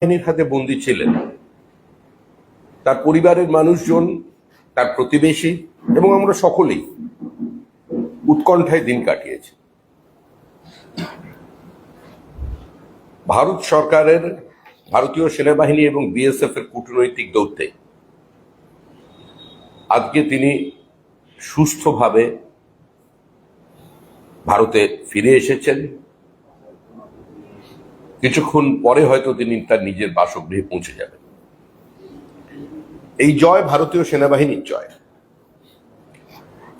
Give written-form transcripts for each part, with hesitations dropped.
বাহিনীর হাতে বন্দী ছিলেন। তার পরিবারের মানুষজন, তার প্রতিবেশী এবং আমরা সকলেই উৎকণ্ঠায় দিন কাটিয়েছি। ভারত সরকারের, ভারতীয় সেনাবাহিনী এবং বিএসএফ এর কূটনৈতিক দৌত্যে আজকে তিনি সুস্থভাবে ভারতে ফিরে এসেছেন। কিছুক্ষণ পরে হয়তো তিনি তার নিজের বাসগৃহে পৌঁছে যাবেন। এই জয় ভারতীয় সেনাবাহিনীর জয়।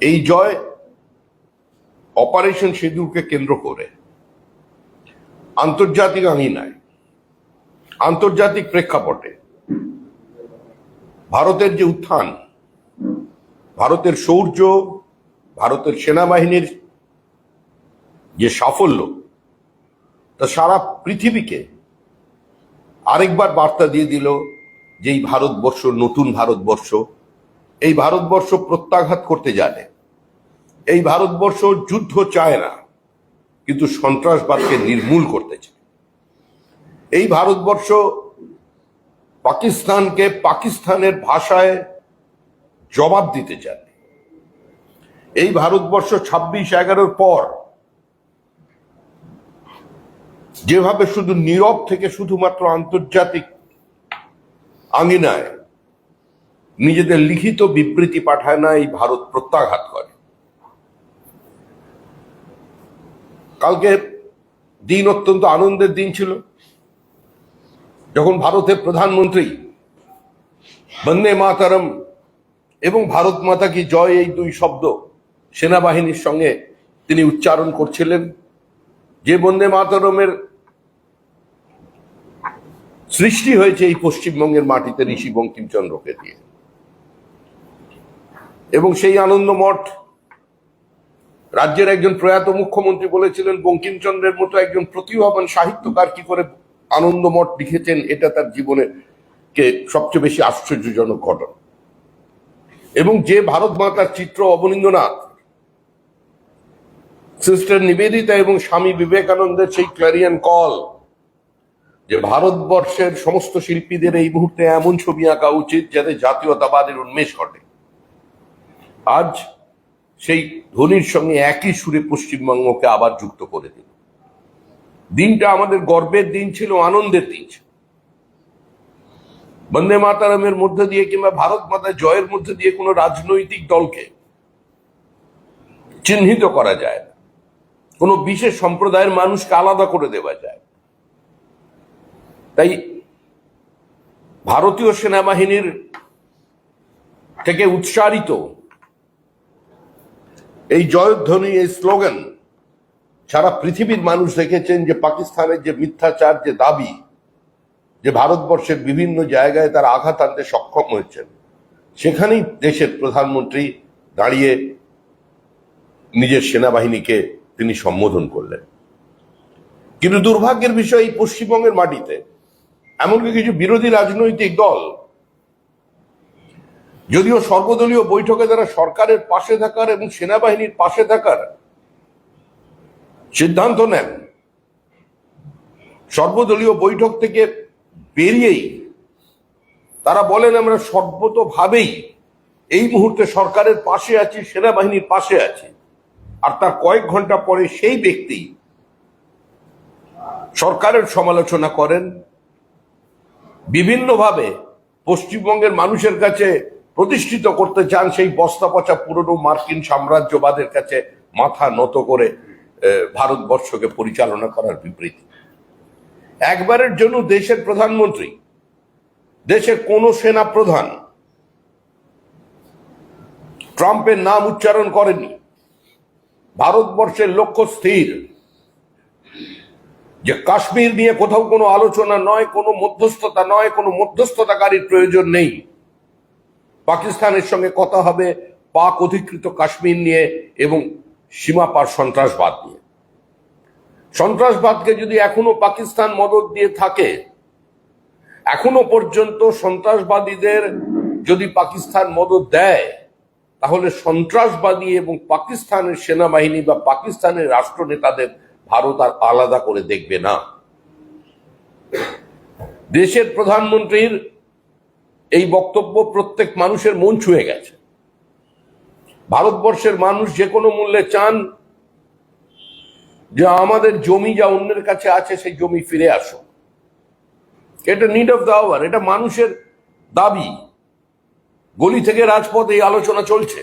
এই জয় অপারেশন সিঁদুরকে কেন্দ্র করে আন্তর্জাতিক আঙিনায়, আন্তর্জাতিক প্রেক্ষাপটে ভারতের যে উত্থান, ভারতের শৌর্য, ভারতের সেনাবাহিনীর যে সাফল্য, তা সারা পৃথিবীকে আরেকবার বার্তা দিয়ে দিল যে এই ভারতবর্ষ নতুন ভারতবর্ষ। এই ভারতবর্ষ প্রত্যাঘাত করতে জানে। এই ভারতবর্ষ যুদ্ধ চায় না, কিন্তু সন্ত্রাসবাদকে নির্মূল করতে চায়। এই ভারতবর্ষ পাকিস্তানকে পাকিস্তানের ভাষায় জবাব দিতে চায়। এই ভারতবর্ষ 26/11 পর যেভাবে শুধু নীরব থেকে শুধুমাত্র আন্তর্জাতিক আঙিনায় নিজেদের লিখিত বিবৃতি পাঠায় না, এই ভারত প্রত্যাঘাত করে। কালকে দিন অত্যন্ত আনন্দের দিন ছিল, যখন ভারতের প্রধানমন্ত্রী বন্দে মাতরম এবং ভারত মাতা কি জয়, এই দুই শব্দ সেনাবাহিনীর সঙ্গে তিনি উচ্চারণ করছিলেন। যে বন্দে মাতরমের সৃষ্টি হয়েছে এই পশ্চিমবঙ্গের মাটিতে ঋষি বঙ্কিমচন্দ্রকে দিয়ে, এবং সেই আনন্দমঠ রাজ্যের একজন প্রয়াত মুখ্যমন্ত্রী বলেছিলেন, বঙ্কিমচন্দ্রের মতো একজন প্রতিভাবান সাহিত্যকার কি করে আনন্দমঠ লিখেছেন, এটা তার জীবনের কে সবচেয়ে বেশি আশ্চর্যজনক ঘটনা। এবং যে ভারত মাতার চিত্র অবনীন্দ্রনাথ, সিস্টার নিবেদিতা এবং স্বামী বিবেকানন্দের সেই ক্ল্যারিয়ন কল যে ভারতবর্ষের সমস্ত শিল্পীদের এই মুহূর্তে এমন ছবি আঁকা উচিত যাতে জাতীয়তাবাদের উন্মেষ ঘটে, আজ সেই ধ্বনির সঙ্গে একই সুরে পশ্চিমবঙ্গকে আবার যুক্ত করে দিল। দিনটা আমাদের গর্বের দিন ছিল, আনন্দের দিন ছিল। বন্দে মাতারমের মধ্যে দিয়ে কিংবা ভারত মাতা জয়ের মধ্যে দিয়ে কোনো রাজনৈতিক দলকে চিহ্নিত করা যায় না, কোনো বিশেষ সম্প্রদায়ের মানুষকে আলাদা করে দেওয়া যায়। তাই ভারতীয় সেনাবাহিনীর থেকে উৎসারিত এই জয়ধ্বনি, এই স্লোগান সারা পৃথিবীর মানুষ দেখেছেন যে পাকিস্তানের যে মিথ্যাচার, যে দাবি যে ভারতবর্ষের বিভিন্ন জায়গায় তারা আঘাত আনতে সক্ষম হয়েছেন, সেখানেই দেশের প্রধানমন্ত্রী দাঁড়িয়ে নিজের সেনাবাহিনীকে তিনি সম্বোধন করলেন। কিন্তু দুর্ভাগ্যের বিষয়, এই পশ্চিমবঙ্গের মাটিতে এমনকি কিছু বিরোধী রাজনৈতিক দল, যদিও সর্বদলীয় বৈঠকে তারা সরকারের পাশে থাকার এবং সেনাবাহিনীর পাশে থাকার সিদ্ধান্ত নেন, সর্বদলীয় বৈঠক থেকে বেরিয়েই তারা বলেন আমরা সর্বতোভাবেই এই মুহূর্তে সরকারের পাশে আছি, সেনাবাহিনীর পাশে আছি। আর তার কয়েক ঘন্টা পরে সেই ব্যক্তি সরকারের সমালোচনা করেন, বিভিন্নভাবে পশ্চিমবঙ্গের মানুষের কাছে প্রতিষ্ঠিত করতে চান সেই বস্তা পচা পুরনো মার্কিন সাম্রাজ্যবাদের কাছে মাথা নত করে ভারতবর্ষকে পরিচালনা করার বিবৃতি। একবারের জন্য দেশের প্রধানমন্ত্রী, দেশের কোন সেনা প্রধান ট্রাম্পের নাম উচ্চারণ করেনি। ভারতবর্ষের লক্ষ্য স্থির যে কাশ্মীর নিয়ে কোথাও কোনো আলোচনা নয়, কোনো মধ্যস্থতা নয়, কোনো মধ্যস্থতাকারীর প্রয়োজন নেই। পাকিস্তানের সঙ্গে কথা হবে পাক অধিকৃত কাশ্মীর নিয়ে এবং সীমাপার সন্ত্রাসবাদ নিয়ে। সন্ত্রাসবাদকে যদি এখনো পাকিস্তান মদদ দিয়ে থাকে, এখনো পর্যন্ত সন্ত্রাসবাদীদের যদি পাকিস্তান মদদ দেয়, তাহলে সন্ত্রাসবাদী এবং পাকিস্তানের সেনাবাহিনী বা পাকিস্তানের রাষ্ট্রনেতাদের ভারত আর আলাদা করে দেখবে না। দেশের প্রধানমন্ত্রীর এই বক্তব্য প্রত্যেক মানুষের মন ছুঁয়ে গেছে। ভারতবর্ষের মানুষ যে কোনো মূল্যে চান যে আমাদের জমি যা অন্যের কাছে আছে সেই জমি ফিরে আসুক। এটা নিড অফ দ্য আওয়ার, এটা মানুষের দাবি। গলি থেকে রাজপথ এই আলোচনা চলছে।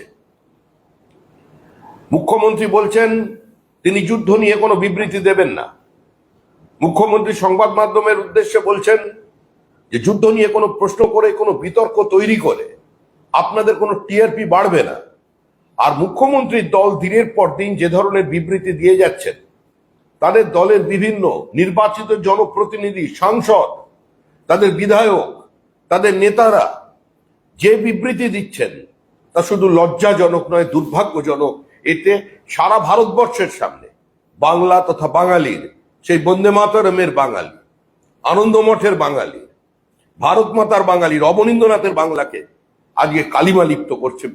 মুখ্যমন্ত্রী বলছেন তিনি যুদ্ধ নিয়ে কোনো বিবৃতি দেবেন না। মুখ্যমন্ত্রী সংবাদ মাধ্যমের উদ্দেশ্যে বলছেন যে যুদ্ধ নিয়ে কোনো প্রশ্ন করে কোনো বিতর্ক তৈরি করে আপনাদের কোনো টিআরপি বাড়বে না। আর মুখ্যমন্ত্রীর দল দিনের পর দিন যে ধরনের বিবৃতি দিয়ে যাচ্ছেন, তাদের দলের বিভিন্ন নির্বাচিত জনপ্রতিনিধি, সাংসদ, তাদের বিধায়ক, তাদের নেতারা যে বিবৃতি দিচ্ছেন তা শুধু লজ্জাজনক নয়, দুর্ভাগ্যজনক। এতে সারা ভারতবর্ষের সামনে বাংলা তথা বাঙালির, সেই বন্দে মাতরমের বাঙালি, আনন্দমঠের বাঙালি, ভারত মাতার বাঙালির, অবনীন্দ্রনাথের বাংলাকে আজকে কালিমা লিপ্ত করছে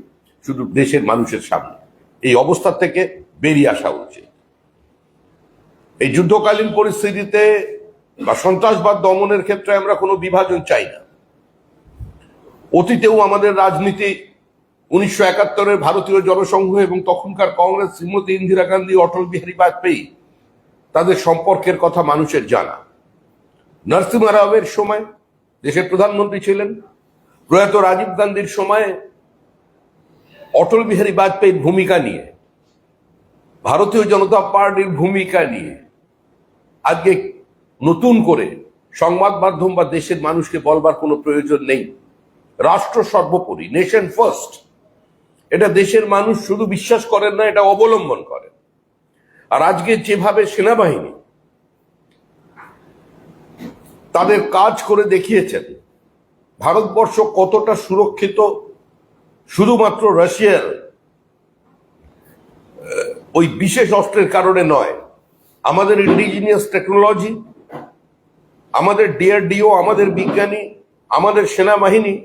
শুধু দেশের মানুষের সামনে। এই অবস্থা থেকে বেরিয়ে আসা উচিত। এই যুদ্ধকালীন পরিস্থিতিতে বা সন্ত্রাসবাদ দমনের ক্ষেত্রে আমরা কোনো বিভাজন চাই না। অতীতেও আমাদের রাজনীতি 1971-এর ভারতীয় জনসংঘ এবং তখনকার কংগ্রেস, শ্রীমতী ইন্দিরা গান্ধী, অটল বিহারী বাজপেয়ী, তাদের সম্পর্কের কথা মানুষের জানা। নরসিমহা রাওয়ের সময় দেশের প্রধানমন্ত্রী ছিলেন, প্রয়াত রাজীব গান্ধীর সময় অটল বিহারী বাজপেয়ীর ভূমিকা নিয়ে, ভারতীয় জনতা পার্টির ভূমিকা নিয়ে আজকে নতুন করে সংবাদ মাধ্যম বা দেশের মানুষকে বলবার কোনো প্রয়োজন নেই। রাষ্ট্র সর্বোপরি, নেশন ফার্স্ট, এটা দেশের মানুষ শুধু বিশ্বাস করেন না, এটা অবলম্বন করেন। আর আজকে যেভাবে সেনাবাহিনী তাদের কাজ করে দেখিয়েছেন, ভারতবর্ষ কতটা সুরক্ষিত শুধুমাত্র রাশিয়ার ওই বিশেষ অস্ত্রের কারণে নয়, আমাদের ইন্ডিজিনিয়াস টেকনোলজি, আমাদের ডিআরডিও, আমাদের বিজ্ঞানী, আমাদের সেনাবাহিনী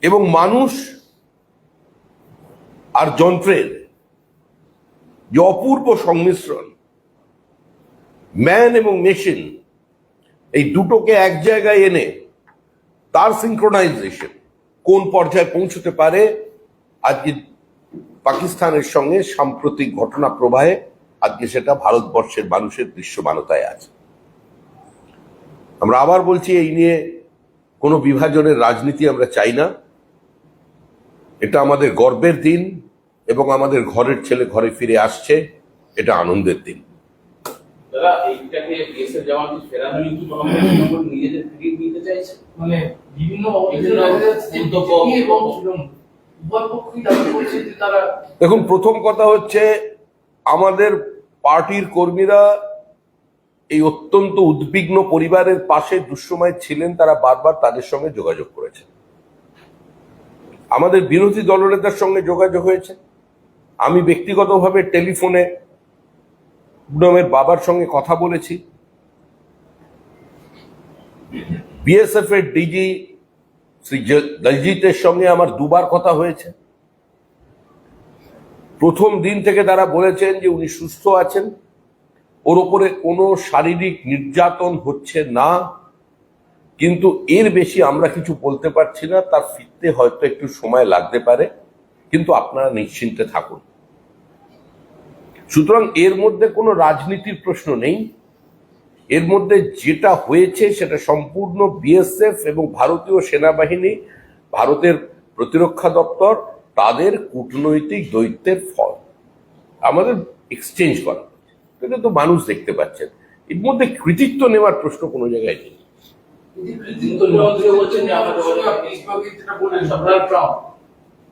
এবং মানুষ আর যন্ত্রের যে অপূর্ব সংমিশ্রণ, ম্যান এবং মেশিন, এই দুটোকে এক জায়গায় এনে তার সিনক্রোনাইজেশন কোন পর্যায়ে পৌঁছতে পারে, আজকে পাকিস্তানের সঙ্গে সাম্প্রতিক ঘটনা প্রবাহে আজকে সেটা ভারতবর্ষের মানুষের দৃশ্যমানতায় আছে। আমরা আবার বলছি, এই নিয়ে কোনো বিভাজনের রাজনীতি আমরা চাই না। এটা আমাদের গর্বের দিন এবং আমাদের ঘরের ছেলে ঘরে ফিরে আসছে, এটা আনন্দের দিন। দেখুন, প্রথম কথা হচ্ছে আমাদের পার্টির কর্মীরা এই অত্যন্ত উদ্বিগ্ন পরিবারের পাশে দুঃসময় ছিলেন, তারা বারবার তাদের সঙ্গে যোগাযোগ করেছেন। আমাদের বিরোধী দলনেতার সঙ্গে যোগাযোগ হয়েছে। আমি ব্যক্তিগতভাবে টেলিফোনে পুনমের বাবার সঙ্গে কথা বলেছি। বিএসএফ এর ডিজি শ্রী দলজিতের সঙ্গে আমার দুবার কথা হয়েছে। প্রথম দিন থেকে তারা বলেছেন যে উনি সুস্থ আছেন, ওর উপরে কোনো শারীরিক নির্যাতন হচ্ছে না, কিন্তু এর বেশি আমরা কিছু বলতে পারছি না, তার ফিরতে হয়তো একটু সময় লাগতে পারে, কিন্তু আপনারা নিশ্চিন্তে থাকুন। সুতরাং এর মধ্যে কোনো রাজনীতির প্রশ্ন নেই। এর মধ্যে যেটা হয়েছে সেটা সম্পূর্ণ বিএসএফ এবং ভারতীয় সেনাবাহিনী, ভারতের প্রতিরক্ষা দপ্তর, তাদের কূটনৈতিক দৈত্যের ফল। আমাদের এক্সচেঞ্জ করা, এটা তো মানুষ দেখতে পাচ্ছেন। এর মধ্যে কৃতিত্ব নেওয়ার প্রশ্ন কোনো জায়গায় নেই।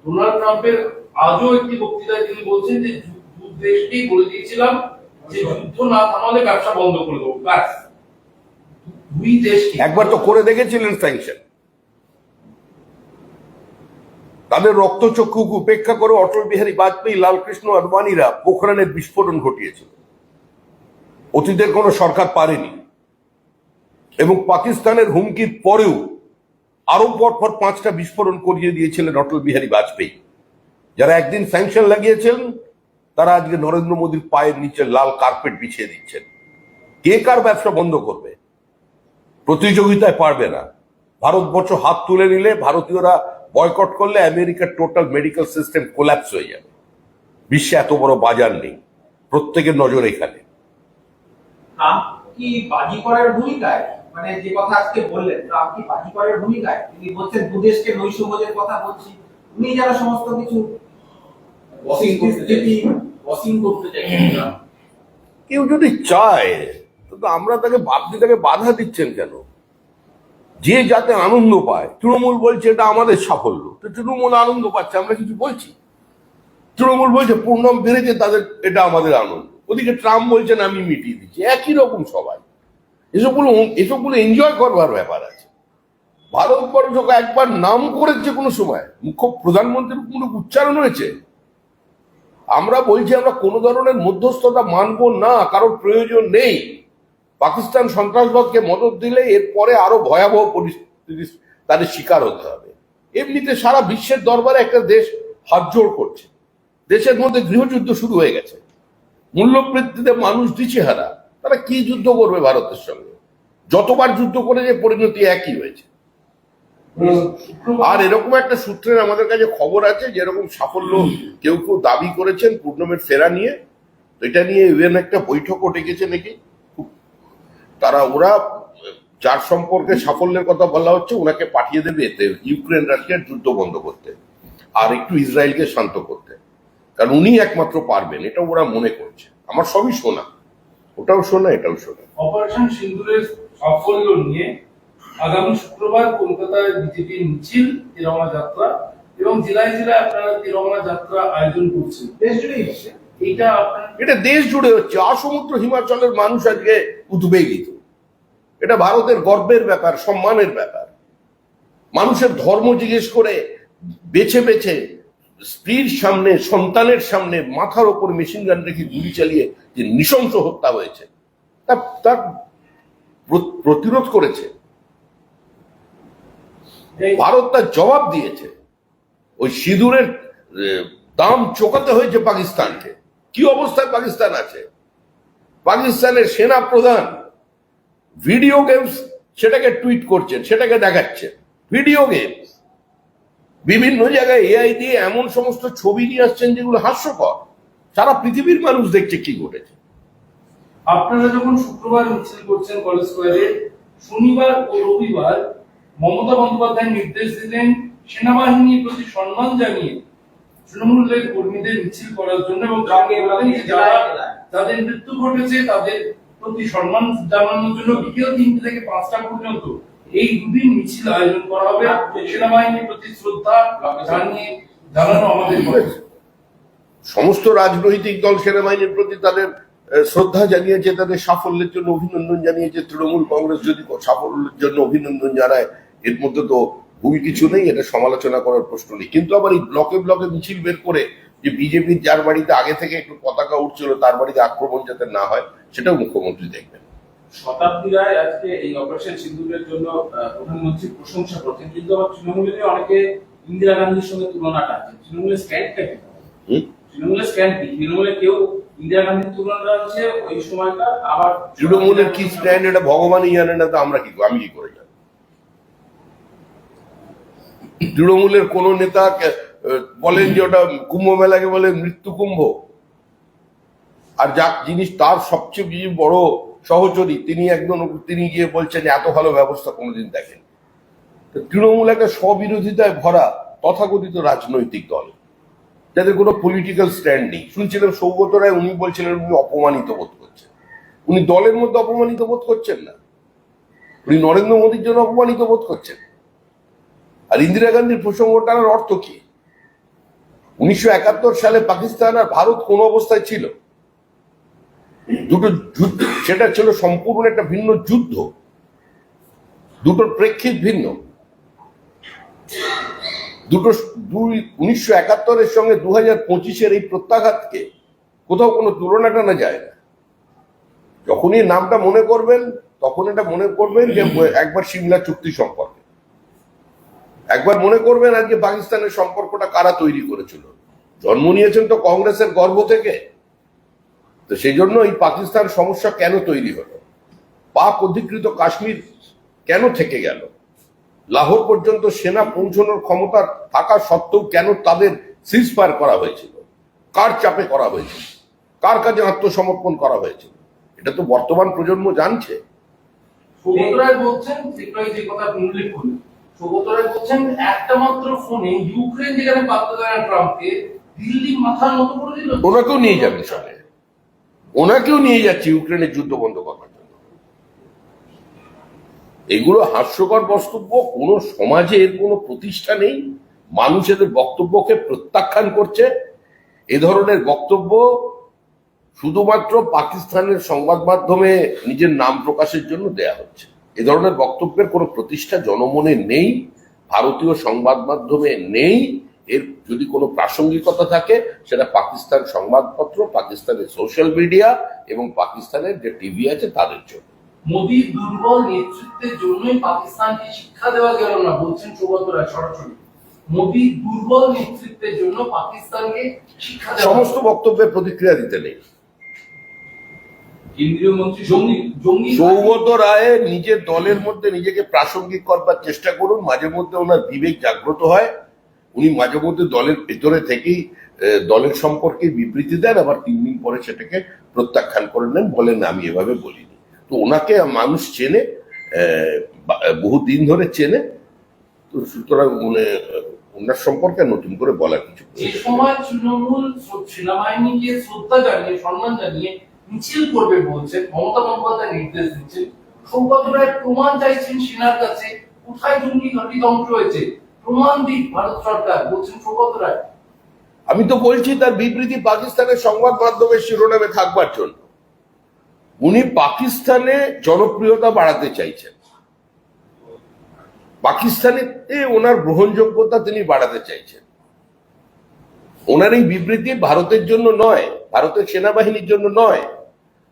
ডোনাল্ড ট্রাম্পের আজও একটি বক্তৃতায় তিনি বলছেন যে দেশকেই বলে দিয়েছিলাম যে যুদ্ধ না থামালে ব্যবসা বন্ধ করে দেবো। ব্যাস, দুই দেশকে একবার তো করে দেখেছিলেন স্যাংশন। তাদের রক্তচক্ষুকে উপেক্ষা করে অটল বিহারী বাজপেয়ী, লালকৃষ্ণ আদবানীরা পোখরানের বিস্ফোরণ ঘটিয়েছিল। অতীতের কোনো সরকার পারেনি। এবং পাকিস্তানের হুমকির পরেও আরো পরপর 5টা বিস্ফোরণ করিয়ে দিয়েছিলেন অটল বিহারী বাজপেয়ী। যারা একদিন স্যাংশন লাগিয়েছেন তারা আজকে নরেন্দ্র মোদীর পায়ের নিচে লাল কার্পেট বিছিয়ে দিচ্ছেন। কে কার ব্যবসা বন্ধ করবে? প্রতিযোগিতায় পারবে না। ভারতবর্ষ হাত তুলে নিলে, ভারতীয়রা বয়কট করলে আমেরিকার টোটাল মেডিকেল সিস্টেম কোল্যাপস হয়ে যাবে। বিশ্বে এত বড় বাজার নেই, প্রত্যেকের নজর এখানে। ট্রাম্প কি বাজি করার ভূমিকায়, মানে যে কথা আজকে বললেন, ট্রাম্প কি বাজি করার ভূমিকায়? তিনি বলছেন দুদেশকে নৈশভোজের কথা বলছি, উনি যারা সমস্ত কিছু ওয়াশিং করতে চাইছেন ট্রাম্প। কেউ যদি চায় তো আমরা আপনি তাকে বাধা দিচ্ছেন কেন? যে যাতে আনন্দ পায়। তৃণমূল বলছে এটা আমাদের সাফল্য, তো তৃণমূল আনন্দ পাচ্ছে, আমরা কিছু বলছি? তৃণমূল বলছে পূর্ণম বেড়েছে, তাদের এটা আমাদের আনন্দ। ওদিকে ট্রাম্প বলছেন আমি মিটিয়ে দিচ্ছি। একই রকম সবাই। এসবগুলো এনজয় করবার ব্যাপার আছে। ভারতবর্ষ একবার নাম করেছে কোনো সময়, মুখ্য প্রধানমন্ত্রীর কোনো উচ্চারণ হয়েছে? আমরা বলছি আমরা কোনো ধরনের মধ্যস্থতা মানবো না, কারোর প্রয়োজন নেই। পাকিস্তান সন্ত্রাসবাদকে মদত দিলে এরপরে আরো ভয়াবহ পরিস্থিতি তাদের শিকার হতে হবে। এমনিতে সারা বিশ্বের দরবারে একটা দেশ হাতজোড় করছে, দেশের মধ্যে গৃহযুদ্ধ শুরু হয়ে গেছে, মূল্যবৃদ্ধিতে মানুষ দিশেহারা। তারা কি যুদ্ধ করবে ভারতের সঙ্গে? যতবার যুদ্ধ করে যে পরিণতি একই হয়েছে। আর এরকম একটা সূত্রের আমাদের কাছে খবর আছে, যেরকম সাফল্য কেউ কেউ দাবি করেছেন পূর্ণমের ফেরা নিয়ে। এটা নিয়ে ইভেন একটা বৈঠকও ডেকেছে নাকি। ওরা যার সম্পর্কে সাফল্যের কথা বলা হচ্ছে, ওনাকে পাঠিয়ে দেবে এতে ইউক্রেন রাশিয়ার যুদ্ধ বন্ধ করতে আর একটু ইসরায়েলকে শান্ত করতে, কারণ উনি একমাত্র পারবেন, এটা ওরা মনে করছে। আমার সবই শোনা, ওটাও শোনা, এটাও শোনা। অপারেশন সিন্দুরের সাফল্য নিয়ে আগামী শুক্রবার কলকাতায় বিজেপি মিছিল, তিরঙ্গা যাত্রা এবং জেলায় জেলায় আপনারা তিরঙ্গা যাত্রা আয়োজন করছেন। দেশ জুড়েই হচ্ছে। এটা দেশ জুড়ে হচ্ছে। আসমুদ্র হিমাচলের মানুষ আজকে উদ্বেগিত। এটা ভারতের গর্বের ব্যাপার, সম্মানের ব্যাপার। মানুষের ধর্ম জিজ্ঞেস করে বেছে বেছে স্ত্রীর সামনে, সন্তানের সামনে মাথার ওপর মেশিন গান রেখে গুলি চালিয়ে যে নৃশংস হত্যা হয়েছে, তার প্রতিরোধ করেছে ভারত, তার জবাব দিয়েছে। ওই সিঁদুরের দাম চোকাতে হয়েছে পাকিস্তানকে। কি অবস্থায় পাকিস্তান আছে? পাকিস্তানের সেনা প্রধান ভিডিও গেমস সেটাকে টুইট করছেন, সেটাকে দেখাচ্ছেন। ভিডিও গেমস বিভিন্ন জায়গায় এআই দিয়ে এমন সমস্ত ছবি নিয়ে আসছেন যেগুলো হাস্যকর। সারা পৃথিবীর মানুষ দেখছে কি ঘটেছে। আপনারা যখন শুক্রবার মিছিল করছেন কলেজ স্কয়ারে, শনিবার ও রবিবার মমতা বন্দ্যোপাধ্যায় নির্দেশ দিলেন সেনাবাহিনীর প্রতি সম্মান জানিয়ে তৃণমূলের কর্মীদের মিছিল করার জন্য, এবং যাদের মৃত্যু ঘটেছে তাদের প্রতি সম্মান জানানোর জন্য বিকেল 3টে থেকে 5টা পর্যন্ত এই দুদিন মিছিল আয়োজন করা হবে। সেনাবাহিনীর প্রতি শ্রদ্ধা জানানো আমাদের সমস্ত রাজনৈতিক দল সেনাবাহিনীর প্রতি তাদের শ্রদ্ধা জানিয়েছে, তাদের সাফল্যের জন্য অভিনন্দন জানিয়েছে। তৃণমূল কংগ্রেস যদি সাফল্যের জন্য অভিনন্দন জানায়, এর মধ্যে তো ভুল কিছু নেই, এটা সমালোচনা করার প্রশ্ন নেই। কিন্তু আবার এই ব্লকে ব্লকে মিছিল বের করে যে বিজেপির যার বাড়িতে আগে থেকে একটু পতাকা উঠছিল তার বাড়িতে আক্রমণ যাতে না হয়, সেটাও মুখ্যমন্ত্রী দেখবেন। শতাব্দী রায় আজকে এই অপারেশন সিন্দুরের জন্য প্রধানমন্ত্রী প্রশংসা করছেন, কিন্তু আবার তৃণমূলের অনেকে ইন্দিরা গান্ধীর সঙ্গে তুলনা টানছেন। তৃণমূলের স্ট্যান্ডটা কি? তৃণমূলের স্ট্যান্ড কি? তৃণমূলের কেউ ইন্দিরা গান্ধীর তুলনা টানছে ওই সময়কার, আবার তৃণমূলের কি স্ট্যান্ড এটা ভগবানই জানে না, তো আমরা কি, আমি কি করে জানি? তৃণমূলের কোন নেতা বলেন যে ওটা কুম্ভ মেলাকে বলে মৃত্যু কুম্ভ, আর যাক জিনিস তার সবচেয়ে বড় সহচরী তিনি গিয়ে বলছেন এত ভালো ব্যবস্থা কোনোদিন দেখেন। তৃণমূল একটা স্ববিরোধিতায় ভরা তথাকথিত রাজনৈতিক দল, যাদের কোনো পলিটিক্যাল স্ট্যান্ড নেই। শুনছিলাম সৌগত রায়, উনি বলছিলেন উনি অপমানিত বোধ করছেন। উনি দলের মধ্যে অপমানিত বোধ করছেন না, উনি নরেন্দ্র মোদীর জন্য অপমানিত বোধ করছেন। আর ইন্দিরা গান্ধীর প্রসঙ্গ টানার অর্থ কি? 1971 সালে পাকিস্তান আর ভারত কোন অবস্থায় ছিল? দুটো যুদ্ধ, সেটা ছিল সম্পূর্ণ একটা ভিন্ন যুদ্ধ, দুটোর প্রেক্ষিত ভিন্ন। 1971-এর সঙ্গে 2025-এর এই প্রত্যাঘাতকে কোথাও কোনো তুলনা টানা যায় না। যখনই নামটা মনে করবেন তখন এটা মনে করবেন যে একবার সিমলা চুক্তি সম্পর্কে, একবার মনে করবেন আজকে পাকিস্তানের সম্পর্কটা কারা তৈরি করেছিল। জন্ম নিয়েছেন তো কংগ্রেসের গর্ভ থেকে, তো সেই জন্য এই পাকিস্তান সমস্যা কেন তৈরি হলো? পাক অধিকৃত কাশ্মীর কেন থেকে গেল? লাহোর পর্যন্ত সেনা পৌঁছানোর ক্ষমতা থাকা সত্ত্বেও কেন তাদের সিজফায়ার করা হয়েছিল? কার চাপে করা হয়েছিল? কার কাছে আত্মসমর্পণ করা হয়েছিল? এটা তো বর্তমান প্রজন্ম জানছে। সৌগত রায় বলছেন, যে কথা আপনি উল্লেখ করলেন, সৌগত রায় বলছেন একটা মাত্র ফোনে ইউক্রেন যেখানে বাধ্য করে ট্রাম্পকে, দিল্লি মাথার মতো করে দিল। ওনাকেও নিয়ে যাবেন সঙ্গে, ওনাকেও নিয়ে যাচ্ছে ইউক্রেনের যুদ্ধ বন্ধ করার জন্য। এগুলো হাস্যকর বক্তব্য। কোনো সমাজে এর কোনো প্রতিষ্ঠা নেই। মানুষ এদের বক্তব্যকে প্রত্যাখ্যান করছে। এ ধরনের বক্তব্য শুধুমাত্র পাকিস্তানের সংবাদ মাধ্যমে নিজের নাম প্রকাশের জন্য দেয়া হচ্ছে। এ ধরনের বক্তব্যের কোনো প্রতিষ্ঠা জনমনে নেই, ভারতীয় সংবাদ মাধ্যমে নেই। এর যদি কোনো প্রাসঙ্গিকতা থাকে সেটা পাকিস্তান সংবাদপত্র, পাকিস্তানের সোশ্যাল মিডিয়া এবং পাকিস্তানের যে টিভি আছে তাদের জন্য। মোদির দুর্বল নেতৃত্বের জন্যই পাকিস্তানকে শিক্ষা দেওয়া গেল না, বলছেন সৌগত রায় সরাসরি। মোদির দুর্বল নেতৃত্বের জন্য পাকিস্তানকে শিক্ষা দেওয়া। সমস্ত বক্তব্যের প্রতিক্রিয়া দিতে নেই। কেন্দ্রীয় মন্ত্রী জঙ্গি সৌগত রায় নিজের দলের মধ্যে নিজেকে প্রাসঙ্গিক করবার চেষ্টা করুন। মাঝে মধ্যে ওনার বিবেক জাগ্রত হয়, উনি মাঝে মধ্যে দলের ভেতরে থেকেই দলের সম্পর্কে বিবৃতি দেন, আবার 3 দিন পরে সেটাকে প্রত্যাখ্যান করে নেন, বলেন আমি এভাবে বলিনি। তো ওনাকে মানুষ চেনে, বহু দিন ধরে চেনে। তো সুতরাং ওনার সম্পর্কে নতুন করে বলার কিছু। যে সময় তৃণমূল সেনাবাহিনীকে শ্রদ্ধা জানিয়ে, সম্মান জানিয়ে মিছিল করবে বলছেন, মমতা বন্দ্যোপাধ্যায় নির্দেশ দিচ্ছেন, সৌগত রায় প্রমাণ চাইছেন সেনার কাছে কোথায় জঙ্গি ঘাঁটি ধ্বংস হয়েছে, প্রমাণ দিক ভারত সরকার, বলছেন সৌগত রায়। আমি তো বলছি তার বিবৃতি পাকিস্তানের সংবাদ মাধ্যমের শিরোনামে থাকবার জন্য। উনি পাকিস্তানে জনপ্রিয়তা বাড়াতে চাইছেন, পাকিস্তানে ওনার গ্রহণযোগ্যতা তিনি বাড়াতে চাইছেন। ওনার এই বিবৃতি ভারতের জন্য নয়, ভারতের সেনাবাহিনীর জন্য নয়,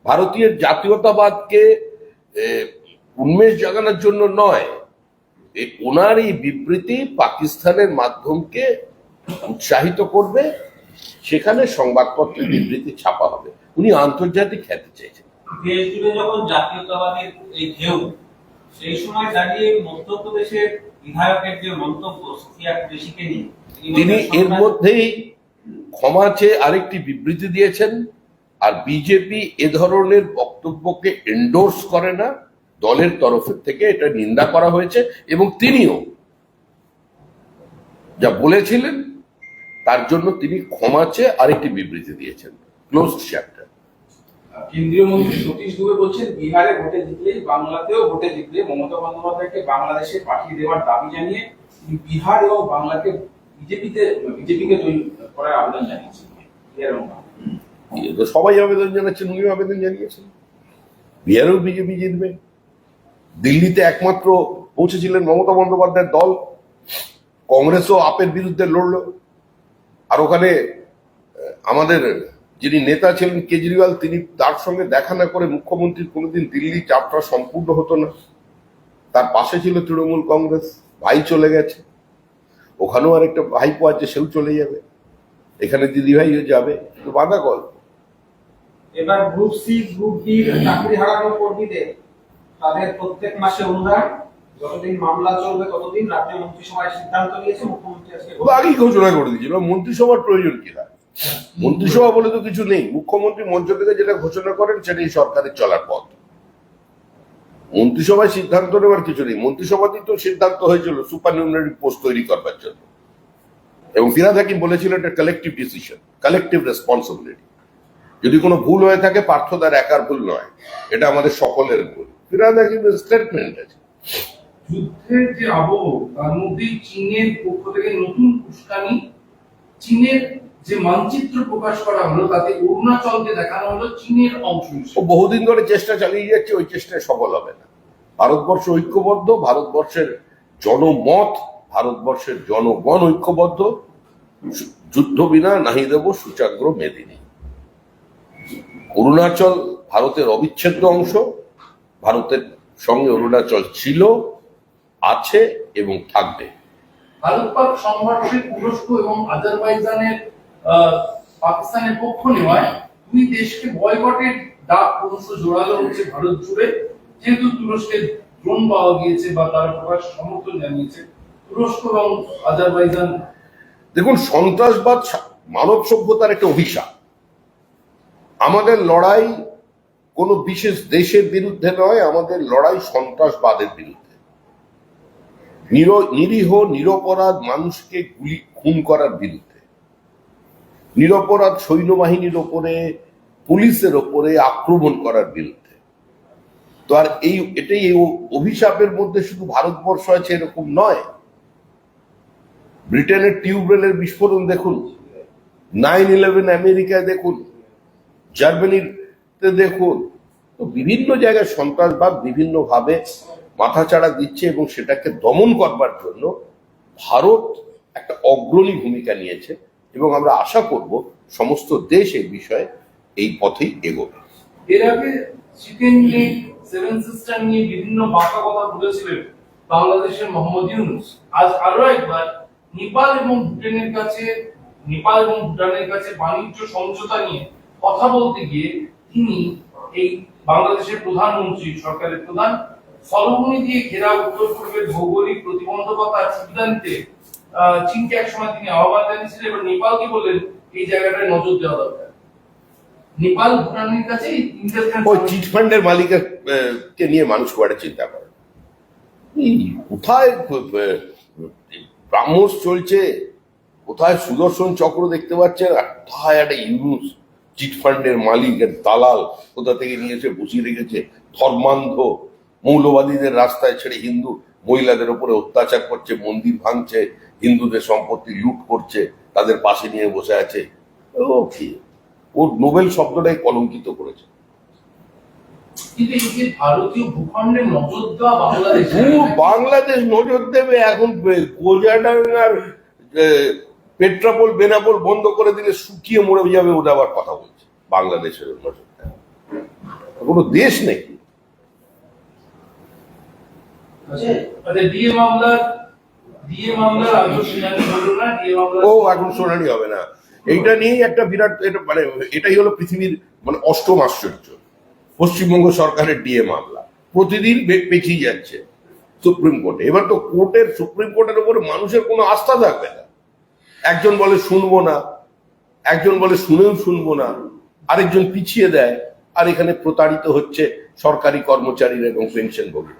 ভারতীয় জাতীয়তাবাদকে উন্মেষ জাগানোর জন্য নয়। ওনার এই বিবৃতি পাকিস্তানের মাধ্যমকে উৎসাহিত করবে, সেখানে সংবাদপত্রের বিবৃতি ছাপা হবে। উনি আন্তর্জাতিক খ্যাতি চাইছেন। দেশ জুড়ে যখন জাতীয়তাবাদের এই ঢেউ, সেই সময় দাঁড়িয়ে মধ্যপ্রদেশের বিধায়কের যে মন্তব্য সুফিয়া কুরেশিকে নিয়ে, তিনি এর মধ্যেই ক্ষমা চেয়ে আরেকটি বিবৃতি দিয়েছেন। আর বিজেপি এ ধরনের বক্তব্যকে এন্ডোর্স করে না, দলের তরফ থেকে এটা নিন্দা করা হয়েছে এবং তিনিও যা বলেছিলেন তার জন্য তিনি ক্ষমা চেয়ে আরেকটি বিবৃতি দিয়েছেন। Close chapter. কেন্দ্রীয় মন্ত্রী সতীশ দুবে বলছেন, বিহারে ভোটে জিতলে, বাংলাতেও ভোটে জিতলে মমতা বন্দ্যোপাধ্যায়কে বাংলাদেশে পাঠিয়ে দেওয়ার দাবি জানিয়ে বিহার এবং বাংলাকে বিজেপিকে তৈরি করার আবেদন জানিয়েছেন। সবাই আবেদন জানাচ্ছেন, উনিও আবেদন জানিয়েছেন। বিহারেও বিজেপি জিতবে। দিল্লিতে একমাত্র পৌঁছেছিলেন মমতা বন্দ্যোপাধ্যায়ের দল, কংগ্রেসও আপের বিরুদ্ধে লড়ল। আর ওখানে আমাদের যিনি নেতা ছিলেন কেজরিওয়াল, তিনি তার সঙ্গে দেখা না করে মুখ্যমন্ত্রীর কোনোদিন দিল্লি যাত্রা সম্পূর্ণ হতো না। তার পাশে ছিল তৃণমূল কংগ্রেস, ভাই চলে গেছে, ওখানেও আরেকটা ভাইপো আছে, সেও চলে যাবে, এখানে দিদি ভাইও যাবে, তো বাঁধা গল্প। এবার গ্রুপ সি গ্রুপ ডি চাকরি হারানো কর্মীদের তাদের প্রত্যেক মাসে অনুদান, যতদিন মামলা চলবে ততদিন রাজ্য মন্ত্রিসভায় সিদ্ধান্ত নিয়েছে মুখ্যমন্ত্রী আজকে। আগেই ঘোষণা করে দিয়েছিল, মন্ত্রিসভার প্রয়োজন কি হয়? মন্ত্রিসভা বলে তো কিছু নেই। মুখ্যমন্ত্রী মঞ্চ থেকে যেটা ঘোষণা করেন সেটাই সরকারের চলার পথ। মন্ত্রিসভায় সিদ্ধান্ত নেওয়ার কিছু নেই। মন্ত্রিসভাতেই তো সিদ্ধান্ত হয়েছিল সুপার নিউমারি পোস্ট তৈরি করবার জন্য, এবং ফিরহাদ হাকিম বলেছিল এটা কালেকটিভ ডিসিশন, কালেকটিভ রেসপন্সিবিলিটি। যদি কোনো ভুল হয়ে থাকে পার্থদার একার ভুল নয়, এটা আমাদের সকলের ভুল। ফিরহাদ হাকিমের স্টেটমেন্ট আছে। যুদ্ধের যে আবহ, তার মধ্যে চীনের পক্ষ থেকে নতুন উস্কানি, চীনের যে মানচিত্র প্রকাশ করা হলো তাতে অরুণাচলকে দেখানো হলো চীনের অংশ হিসেবে। ও বহুদিন ধরে চেষ্টা চালিয়ে যাচ্ছে, ওই চেষ্টায় সফল হবে না। ভারতবর্ষ ঐক্যবদ্ধ, ভারতবর্ষের জনমত, ভারতবর্ষের জনগণ ঐক্যবদ্ধ। যুদ্ধ বিনা নাহি দেব সুচাগ্র মেদিনী। অরুণাচল ভারতের অবিচ্ছেদ্য অংশ। ভারতের সঙ্গে অরুণাচল ছিল, আছে এবং থাকবে। ভারত পাক সংঘর্ষে তুরস্ক এবং আজারবাইজানের পাকিস্তানের পক্ষ নেওয়ায় দুই দেশকে বয়কটের ডাক ক্রমশ জোরালো হচ্ছে ভারত জুড়ে। যেহেতু তুরস্কের ড্রোন পাওয়া গিয়েছে বা তারা প্রকাশ সমর্থন জানিয়েছে তুরস্ক এবং আজারবাইজান। দেখুন, সন্ত্রাসবাদ মানব সভ্যতার একটা অভিশাপ। আমাদের লড়াই কোনো বিশেষ দেশের বিরুদ্ধে নয়, আমাদের লড়াই সন্ত্রাসবাদের বিরুদ্ধে। নিরীহ নিরপরাধ মানুষকে খুন করার বিরুদ্ধে, নিরপরাধ সৈন্যবাহিনীর ওপরে, পুলিশের ওপরে আক্রমণ করার বিরুদ্ধে। তো আর এটাই এই অভিশাপের মধ্যে শুধু ভারতবর্ষ আছে এরকম নয়। ব্রিটেনের টিউবওয়েলের বিস্ফোরণ দেখুন, 9/11 আমেরিকায় দেখুন, জার্মানিতে দেখুন। তো বিভিন্ন জায়গায় সন্ত্রাসবাদ বিভিন্নভাবে মাথাচাড়া দিচ্ছে এবং সেটাকে দমন করবার জন্য ভারত একটা অগ্রণী ভূমিকা নিয়েছে এবং আমরা আশা করব সমস্ত দেশ এই বিষয়ে এই পথেই এগোবে। এর আগে চিকেন লিগ, সেভেন সিস্টার নিয়ে বিভিন্ন বাঁকা কথা বলেছিলেন বাংলাদেশের মোহাম্মদ ইউনূস। আজ আরো একবার নেপাল এবং ভুটানের কাছে বাণিজ্য সমঝোতা নিয়ে কথা বলতে গিয়ে তিনি এই বাংলাদেশের প্রধানমন্ত্রী, সরকারের প্রধান, স্থলভূমি দিয়ে ঘেরা উত্তর পূর্বের ভৌগোলিক প্রতিবন্ধকতার সুবিধা নিতে চীনকে একসময় তিনি আহ্বান জানিয়েছিলেন। এবার নেপালকে বললেন এই জায়গাটায় নজর দেওয়া দরকার। নেপাল ভুটানের কাছে ওই চিটফান্ডের মালিকের কে নিয়ে মানুষ খুব একটা চিন্তা করে। কোথায় ব্রাহ্মস চলছে, কোথায় সুদর্শন চক্র দেখতে পাচ্ছেন, আর কোথায় একটা ইউনুস চিটফান্ডের মালিক, দালাল কোথা থেকে নিয়ে এসে বসিয়ে রেখেছে। ধর্মান্ধ মৌলবাদীদের রাস্তায় ছেড়ে হিন্দু মহিলাদের উপরে অত্যাচার করছে, মন্দির ভাঙছে, হিন্দুদের সম্পত্তি লুট করছে, তাদের পাশে নিয়ে বসে আছে। ও কি, ও নোবেল শব্দটাই কলঙ্কিত করেছে। কিন্তু এই যে ভারতীয় ভূখণ্ডে নজর দেওয়া বাংলাদেশ নজর দেবে এখন। গোজাডাঙ্গার পেট্রাপোল বেনাপোল বন্ধ করে দিলে শুকিয়ে মরে যাবে, ওটা আবার কথা বলছে বাংলাদেশের নজর দেওয়া। কোনো দেশ নেই। ও এখন শুনানি হবে না, এইটা নিয়েই একটা বিরাট, এটা মানে এটাই হলো পৃথিবীর মানে অষ্টম আশ্চর্য। পশ্চিমবঙ্গ সরকারের ডিএ মামলা প্রতিদিন পেছিয়ে যাচ্ছে সুপ্রিম কোর্টে। এবার তো সুপ্রিম কোর্টের উপরে মানুষের কোনো আস্থা থাকবে না। একজন বলে শুনবো না, একজন বলে শুনেও শুনবো না, আরেকজন পিছিয়ে দেয়, আর এখানে প্রতারিত হচ্ছে সরকারি কর্মচারীরা এবং পেনশনভোগীরা।